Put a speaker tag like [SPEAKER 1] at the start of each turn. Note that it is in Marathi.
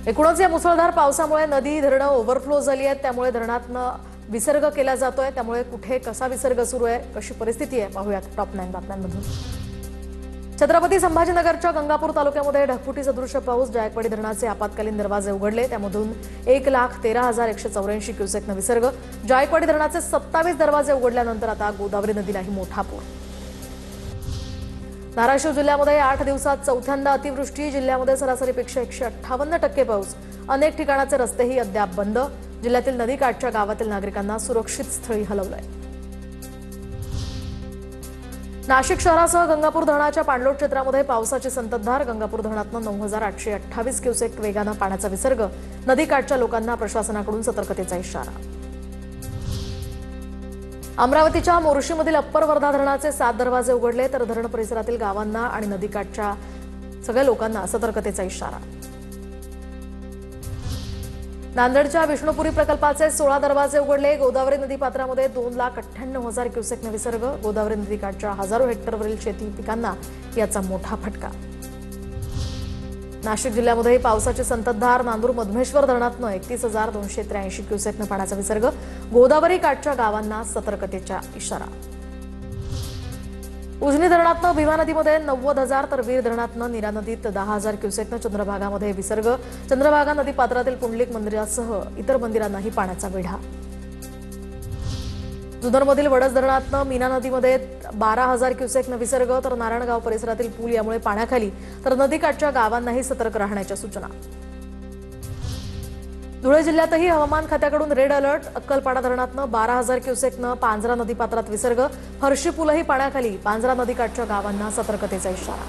[SPEAKER 1] एकूणच या मुसळधार पावसामुळे नदी धरणं ओव्हरफ्लो झाली आहेत। त्यामुळे धरणातनं विसर्ग केला जातोय। त्यामुळे कुठे कसा विसर्ग सुरू आहे, कशी परिस्थिती आहे पाहूयात टॉप 9 बातम्यांमधून। छत्रपती संभाजीनगरच्या गंगापूर तालुक्यामध्ये ढगफुटी सदृश पाऊस। जायकवाडी धरणाचे आपत्कालीन दरवाजे उघडले, त्यामधून 1,13,184 क्युसेकनं विसर्ग। जायकवाडी धरणाचे 27 दरवाजे उघडल्यानंतर आता गोदावरी नदीलाही मोठा पूर। धाराशिव जिल्ह्यामध्ये 8 दिवसात चौथ्यांदा अतिवृष्टी। जिल्ह्यामध्ये सरासरीपेक्षा 158% पाऊस। अनेक ठिकाणाचे रस्तेही अद्याप बंद। जिल्ह्यातील नदीकाठच्या गावातील नागरिकांना सुरक्षित स्थळी हलवलंय। नाशिक शहरासह गंगापूर धरणाच्या पाणलोट क्षेत्रामध्ये पावसाची संततधार। गंगापूर धरणातून 9,828 क्युसेक वेगानं पाण्याचा विसर्ग। नदीकाठच्या लोकांना प्रशासनाकडून सतर्कतेचा इशारा। अमरावतीच्या मोर्शीमधील अप्पर वर्धा धरणाचे 7 दरवाजे उघडले, तर धरण परिसरातील गावांना आणि नदीकाठच्या सगळ्या लोकांना सतर्कतेचा इशारा। नांदेडच्या विष्णुपुरी प्रकल्पाचे 16 दरवाजे उघडले। गोदावरी नदीपात्रामध्ये 2,98,000 क्युसेकनं विसर्ग। गोदावरी नदीकाठच्या हजारो हेक्टरवरील शेती पिकांना याचा मोठा फटका। नाशिक जिल्ह्यामध्ये पावसाची संततधार। नांदूर मधमेश्वर धरणातून 31,283 क्युसेकनं पाण्याचा विसर्ग। गोदावरी काठच्या गावांना सतर्कतेचा इशारा। उजनी धरणातून भीमा नदीमध्ये 90,000, तर वीर धरणातून नीरा नदीत 10,000 क्युसेकनं चंद्रभागामध्ये विसर्ग। चंद्रभागा नदीपात्रातील पुंडलिक मंदिरासह इतर मंदिरांनाही पाण्याचा वेढा। जुन्नरमधील वडस धरणातून मीना नदीमध्ये 12,000 क्युसेकनं विसर्ग, तर नारायणगाव परिसरातील पूल यामुळे पाण्याखाली, तर नदीकाठच्या गावांनाही सतर्क राहण्याच्या सूचना। धुळे जिल्ह्यातही हवामान खात्याकडून रेड अलर्ट। अक्कलपाडा धरणातून 12,000 क्युसेकनं पांझरा नदीपात्रात विसर्ग। फरशी पूलही पाण्याखाली, पांझरा नदीकाठच्या गावांना सतर्कतेचा इशारा।